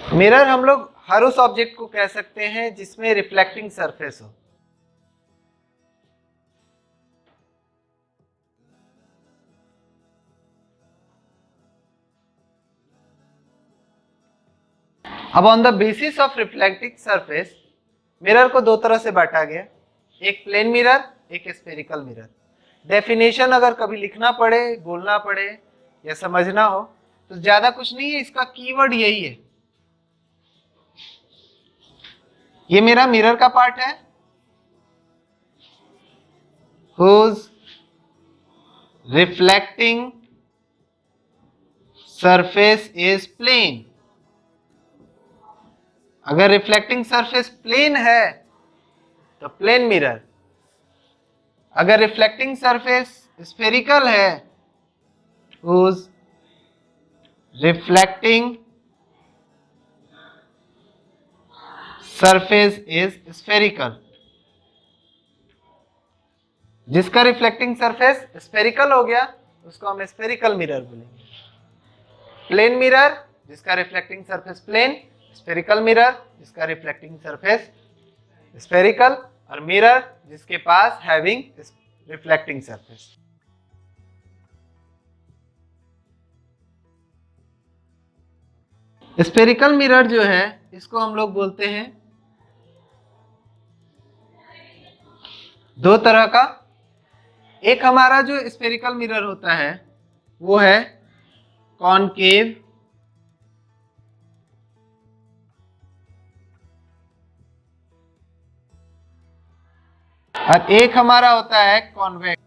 Mirror हम लोग हर उस ऑब्जेक्ट को कह सकते हैं जिसमें रिफ्लेक्टिंग सरफेस हो। अब on the basis of reflecting surface mirror को दो तरह से बांटा गया, एक प्लेन मिरर, एक स्फेरिकल मिरर। डेफिनेशन अगर कभी लिखना पड़े, बोलना पड़े या समझना हो तो ज्यादा कुछ नहीं है, इसका कीवर्ड यही है। ये मेरा मिरर का पार्ट है, whose reflecting surface is plane। अगर रिफ्लेक्टिंग सरफेस प्लेन है तो प्लेन मिरर, अगर रिफ्लेक्टिंग सरफेस स्फेरिकल है, whose reflecting surface is spherical। जिसका रिफ्लेक्टिंग सरफेस स्फेरिकल हो गया उसको हम स्फेरिकल मिरर बोलेंगे। प्लेन मिरर जिसका reflecting surface plane, spherical mirror जिसका रिफ्लेक्टिंग सरफेस स्फेरिकल, और मिरर जिसके पास having reflecting surface. Spherical mirror जो है इसको हम लोग बोलते हैं दो तरह का। एक हमारा जो स्फेरिकल मिरर होता है वो है कॉनकेव, और एक हमारा होता है कॉन्वेक्स।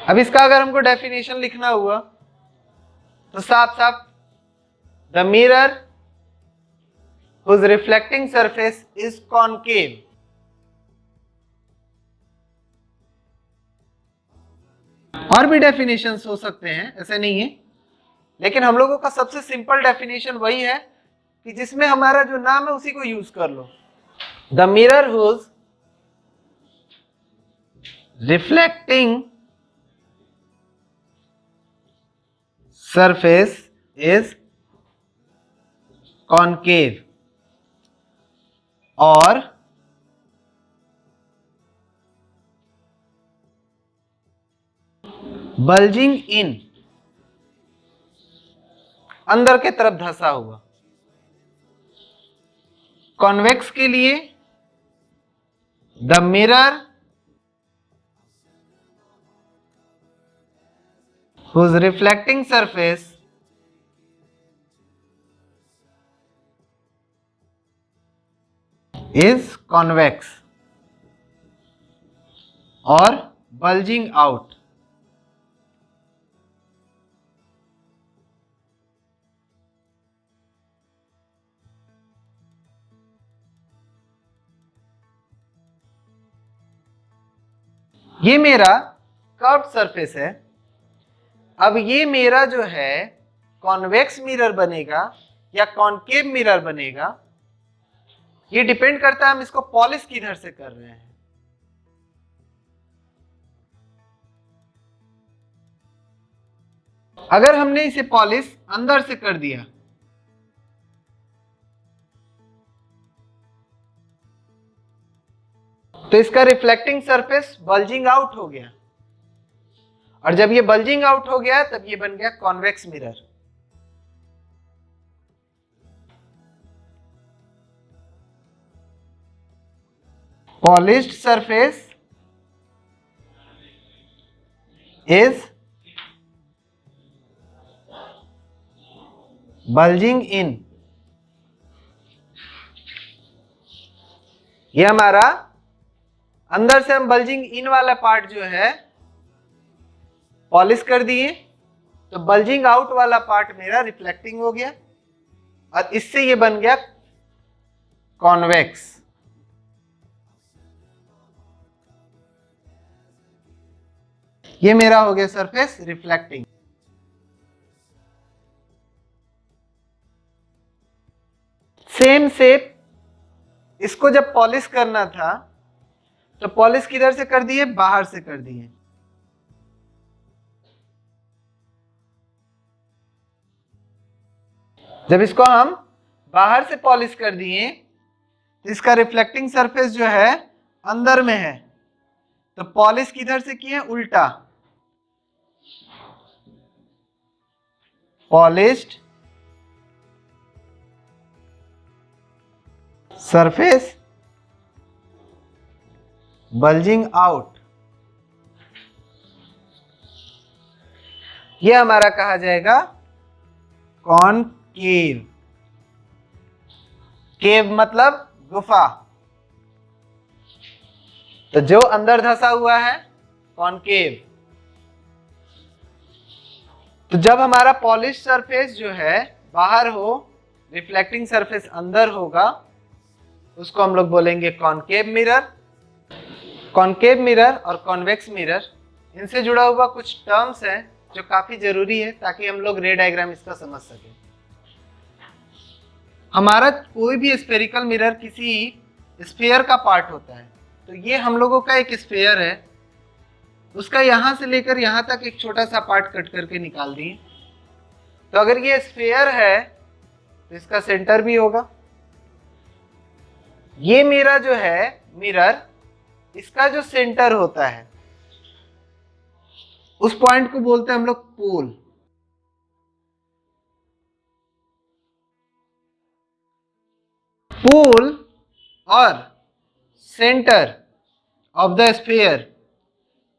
अब इसका अगर हमको डेफिनेशन लिखना हुआ तो साफ साफ, the mirror whose reflecting surface is concave। और भी डेफिनेशंस हो सकते हैं, ऐसे नहीं है, लेकिन हम लोगों का सबसे सिंपल डेफिनेशन वही है कि जिसमें हमारा जो नाम है उसी को यूज कर लो। The mirror whose reflecting surface is concave और बल्जिंग इन, अंदर के तरफ धंसा हुआ। कॉन्वेक्स के लिए the mirror whose reflecting surface is convex और bulging out। ये मेरा कर्व्ड सरफेस है। अब ये मेरा जो है कॉन्वेक्स मिरर बनेगा या कॉनकेव मिरर बनेगा, ये डिपेंड करता है हम इसको पॉलिश किधर से कर रहे हैं। अगर हमने इसे पॉलिश अंदर से कर दिया तो इसका रिफ्लेक्टिंग सरफेस बल्जिंग आउट हो गया, और जब ये बल्जिंग आउट हो गया तब ये बन गया convex mirror. Polished surface is bulging in. ये हमारा अंदर से हम बल्जिंग इन वाला पार्ट जो है पॉलिश कर दिए, तो बल्जिंग आउट वाला पार्ट मेरा रिफ्लेक्टिंग हो गया और इससे ये बन गया कॉन्वेक्स। ये मेरा हो गया सरफेस रिफ्लेक्टिंग। सेम शेप, इसको जब पॉलिश करना था तो पॉलिश किधर से कर दिए, बाहर से कर दिए। जब इसको हम बाहर से पॉलिश कर दिए तो इसका रिफ्लेक्टिंग सरफेस जो है अंदर में है, तो पॉलिश किधर से किए? उल्टा, पॉलिश्ड सरफेस बल्जिंग आउट, ये हमारा कहा जाएगा कॉनकेव। केव मतलब गुफा, तो जो अंदर धंसा हुआ है कॉनकेव। तो जब हमारा पॉलिश सरफेस जो है बाहर हो, रिफ्लेक्टिंग सरफेस अंदर होगा, उसको हम लोग बोलेंगे कॉनकेव मिरर। कॉनकेव मिरर और कॉन्वेक्स मिरर, इनसे जुड़ा हुआ कुछ टर्म्स हैं जो काफी जरूरी है ताकि हम लोग रे डायग्राम इसका समझ सकें। हमारा कोई भी स्फेरिकल मिरर किसी स्फीयर का पार्ट होता है, तो ये हम लोगों का एक स्फीयर है, उसका यहां से लेकर यहां तक एक छोटा सा पार्ट कट करके निकाल दिए। तो अगर ये स्फीयर है तो इसका सेंटर भी होगा। ये मेरा जो है मिरर, इसका जो सेंटर होता है उस पॉइंट को बोलते हैं हम लोग पोल। पोल और सेंटर ऑफ द स्फीयर,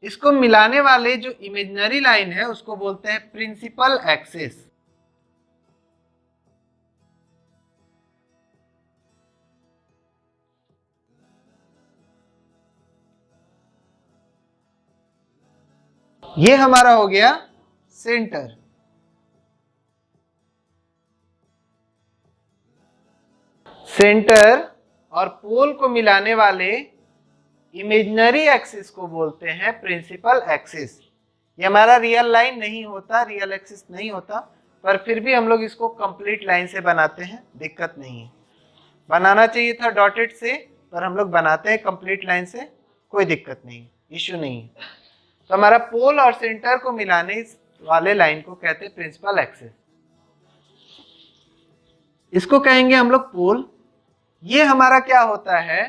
इसको मिलाने वाले जो इमेजिनरी लाइन है उसको बोलते हैं प्रिंसिपल एक्सिस। ये हमारा हो गया सेंटर। सेंटर और पोल को मिलाने वाले इमेजिनरी एक्सिस को बोलते हैं प्रिंसिपल एक्सिस। ये हमारा रियल लाइन नहीं होता, रियल एक्सिस नहीं होता, पर फिर भी हम लोग इसको कंप्लीट लाइन से बनाते हैं, दिक्कत नहीं है। बनाना चाहिए था डॉटेड से, पर हम लोग बनाते हैं कंप्लीट लाइन से, कोई दिक्कत नहीं, इश्यू नहीं है। तो हमारा पोल और सेंटर को मिलाने वाले लाइन को कहते हैं प्रिंसिपल एक्सिस। इसको कहेंगे हम लोग पोल। ये हमारा क्या होता है,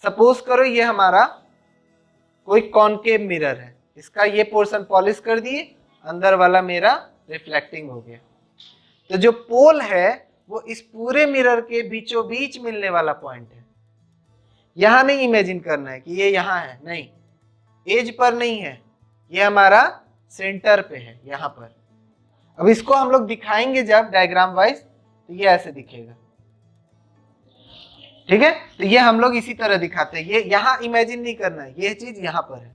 सपोज करो ये हमारा कोई कॉनकेव मिरर है, इसका ये पोर्शन पॉलिश कर दिए, अंदर वाला मेरा रिफ्लेक्टिंग हो गया। तो जो पोल है वो इस पूरे मिरर के बीचों बीच मिलने वाला पॉइंट है। यहां नहीं इमेजिन करना है कि ये यहां है, नहीं, एज पर नहीं है, ये हमारा सेंटर पे है, यहां पर। अब इसको हम लोग दिखाएंगे जब डायग्राम वाइज, तो ये ऐसे दिखेगा, ठीक है। तो ये हम लोग इसी तरह दिखाते हैं, ये यहां इमेजिन नहीं करना है, ये चीज यहां पर है।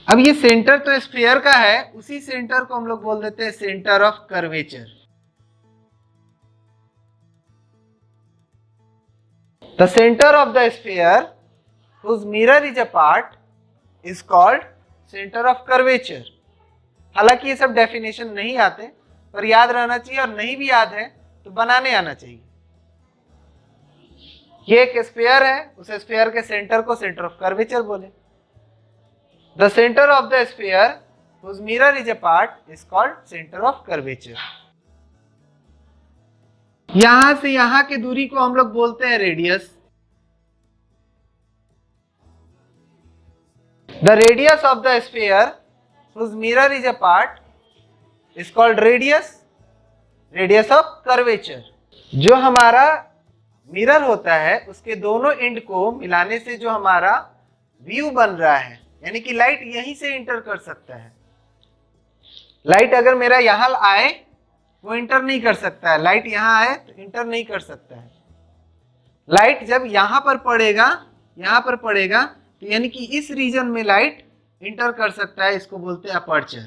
अब ये सेंटर तो स्फीयर का है, उसी सेंटर को हम लोग बोल देते हैं centre of curvature. The centre of the sphere whose mirror is a part is called center of curvature। हालांकि ये सब डेफिनेशन नहीं आते, पर याद रहना चाहिए, और नहीं भी याद है तो बनाने आना चाहिए। ये एक स्फीयर है, उस स्फीयर के सेंटर को सेंटर ऑफ कर्वेचर बोले। The centre of the sphere whose mirror is a part is called center of curvature। यहां से यहां की दूरी को हम लोग बोलते हैं radius. The radius of the sphere whose mirror is a part is called radius, radius of curvature। जो हमारा मिरर होता है उसके दोनों एंड को मिलाने से जो हमारा व्यू बन रहा है, यानी कि लाइट यहीं से इंटर कर सकता है। लाइट अगर मेरा यहां आए वो इंटर नहीं कर सकता है, लाइट यहां आए तो इंटर नहीं कर सकता है। लाइट जब यहां पर पड़ेगा तो यानी कि इस रीजन में लाइट इंटर कर सकता है, इसको बोलते हैं अपर्चर।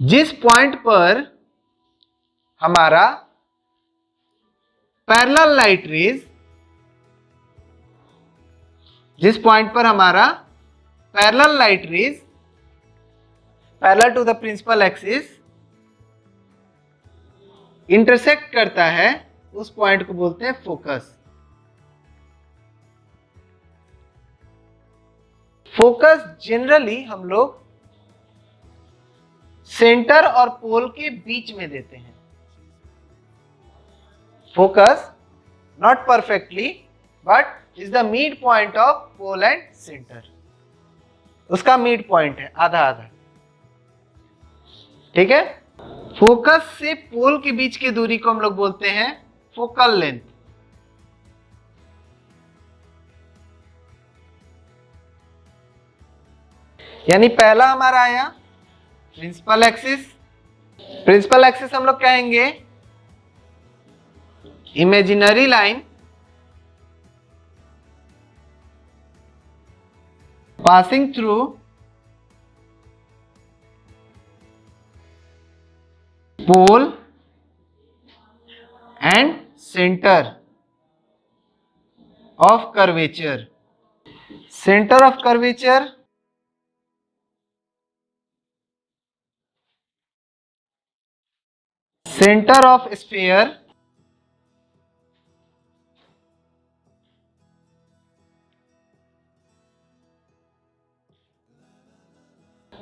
जिस पॉइंट पर हमारा पैरेलल लाइट रेज, जिस पॉइंट पर हमारा parallel light rays parallel to the principal axis intersect करता है, उस पॉइंट को बोलते हैं फोकस। फोकस जनरली हम लोग सेंटर और पोल के बीच में देते हैं। Focus not perfectly but is the mid point of pole and centre. उसका मिड पॉइंट है, आधा आधा। ठीक है। फोकस से पोल के बीच की दूरी को हम लोग बोलते हैं फोकल लेंथ। यानी पहला हमारा आया प्रिंसिपल एक्सिस। प्रिंसिपल एक्सिस हम लोग कहेंगे imaginary line passing through pole and centre of curvature. Centre of curvature center of sphere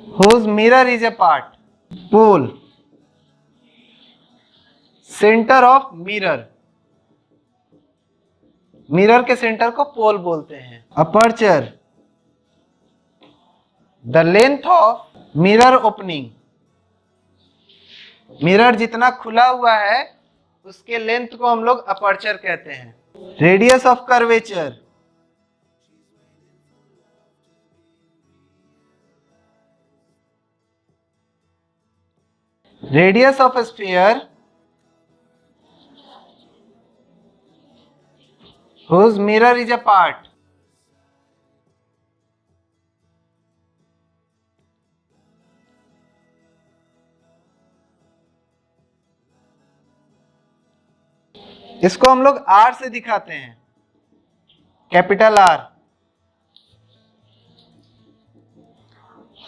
whose mirror is a part pole। Centre of mirror, mirror के centre को pole बोलते हैं। Aperture the length of mirror opening. Mirror जितना खुला हुआ है उसके length को हम लोग अपर्चर कहते हैं। Radius of curvature radius of sphere whose mirror is a part इसको हम लोग आर से दिखाते हैं, capital R.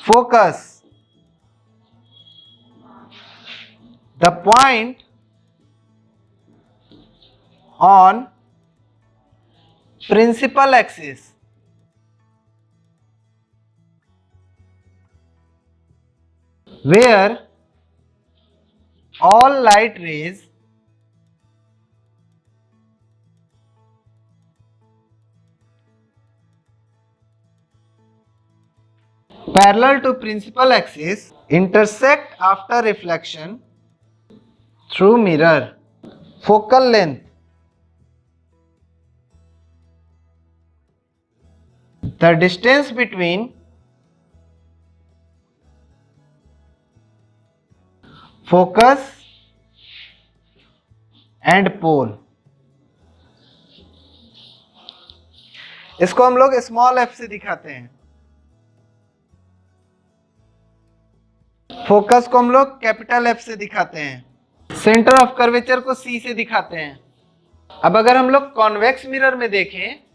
Focus the point on principal axis where all light rays parallel to principal axis intersect after reflection through mirror। focal length the distance between focus and pole। इसको हम लोग small F से दिखाते हैं। Focus को हम लोग capital F से दिखाते हैं। सेंटर ऑफ कर्वेचर को सी से दिखाते हैं। अब अगर हम लोग कॉन्वेक्स मिरर में देखें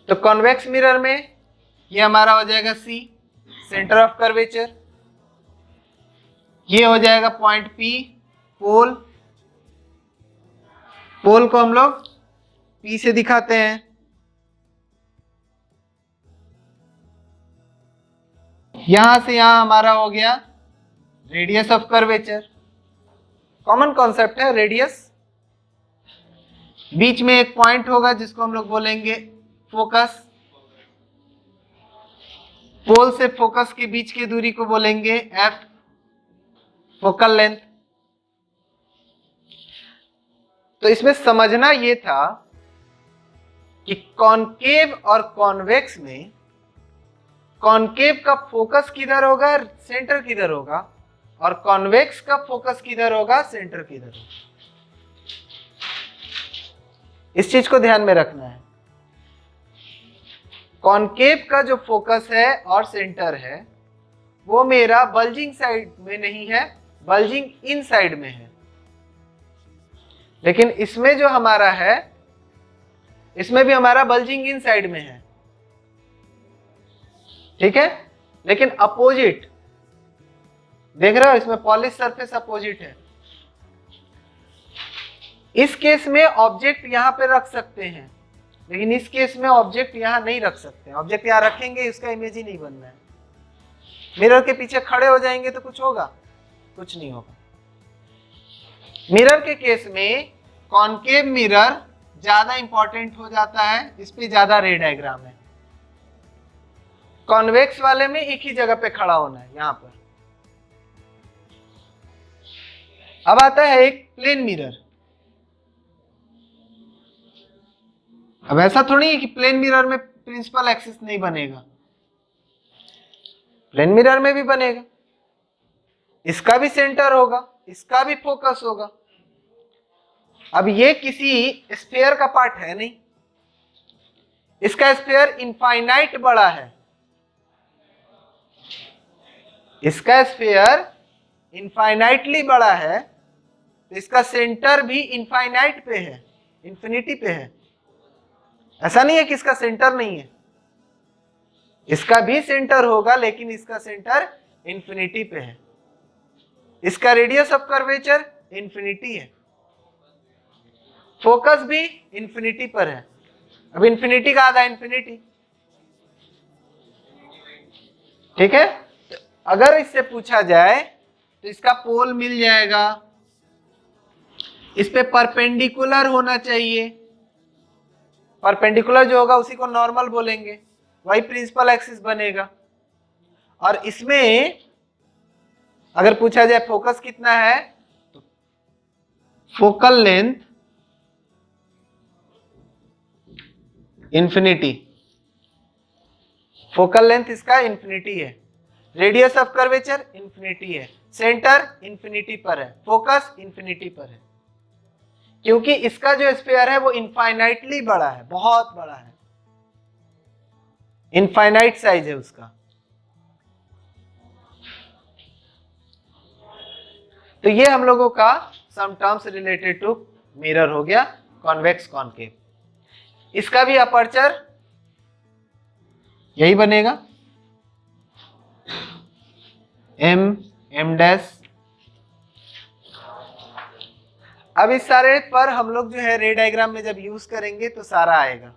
तो कॉन्वेक्स मिरर में ये हमारा हो जाएगा सी, सेंटर ऑफ कर्वेचर। ये हो जाएगा पॉइंट पी, पोल। पोल को हम लोग पी से दिखाते हैं। यहां से यहां हमारा हो गया radius of curvature. Common concept है रेडियस। बीच में एक पॉइंट होगा जिसको हम लोग बोलेंगे फोकस। पोल से फोकस के बीच की दूरी को बोलेंगे एफ, फोकल लेंथ। तो इसमें समझना ये था कि कॉनकेव और कॉन्वेक्स में कॉनकेव का फोकस किधर होगा, सेंटर किधर होगा, और कॉन्वेक्स का फोकस किधर होगा, सेंटर किधर होगा। इस चीज को ध्यान में रखना है। कॉनकेव का जो फोकस है और सेंटर है वो मेरा बल्जिंग साइड में नहीं है, बल्जिंग इन साइड में है। लेकिन इसमें जो हमारा है इसमें भी हमारा बल्जिंग इन साइड में है। ठीक है। लेकिन अपोजिट देख रहे हो, इसमें पॉलिश सरफेस अपोजिट है। इस केस में ऑब्जेक्ट यहाँ पे रख सकते हैं, लेकिन इस केस में ऑब्जेक्ट यहाँ नहीं रख सकते। ऑब्जेक्ट यहाँ रखेंगे इसका इमेज ही नहीं बनना है। मिरर के पीछे खड़े हो जाएंगे तो कुछ होगा? कुछ नहीं होगा। मिरर के केस में कॉनकेव मिरर ज्यादा इंपॉर्टेंट हो जाता है, इस पे ज्यादा रे डायग्राम है। कॉन्वेक्स वाले में एक ही जगह पे खड़ा होना है, यहां पर। अब आता है एक प्लेन मिरर। अब ऐसा थोड़ी है कि प्लेन मिरर में प्रिंसिपल एक्सिस नहीं बनेगा, प्लेन मिरर में भी बनेगा। इसका भी सेंटर होगा, इसका भी फोकस होगा। अब ये किसी स्फीयर का पार्ट है नहीं, इसका स्फीयर इनफाइनाइट बड़ा है, इसका स्फीयर इनफाइनाइटली बड़ा है, तो इसका सेंटर भी इनफाइनाइट पे है, इंफिनिटी पे है। ऐसा नहीं है कि इसका सेंटर नहीं है, इसका भी सेंटर होगा, लेकिन इसका सेंटर इंफिनिटी पे है। इसका रेडियस ऑफ कर्वेचर इंफिनिटी है, फोकस भी इंफिनिटी पर है। अब इंफिनिटी का आधा इंफिनिटी, ठीक है। तो अगर इससे पूछा जाए तो इसका पोल मिल जाएगा, इस पे परपेंडिकुलर होना चाहिए। परपेंडिकुलर जो होगा उसी को नॉर्मल बोलेंगे, वही प्रिंसिपल एक्सिस बनेगा। और इसमें अगर पूछा जाए फोकस कितना है, तो focal length infinity, focal length इसका इंफिनिटी है, रेडियस ऑफ कर्वेचर इंफिनिटी है, सेंटर इंफिनिटी पर है, फोकस इंफिनिटी पर है। क्योंकि इसका जो स्फीयर है वो इनफाइनाइटली बड़ा है, बहुत बड़ा है, इनफाइनाइट साइज है उसका। तो ये हम लोगों का some terms related to mirror हो गया, कॉन्वेक्स कॉनकेव। इसका भी अपर्चर यही बनेगा, m डैश। अब इस सारे पर हम लोग जो है रे डायग्राम में जब यूज करेंगे तो सारा आएगा।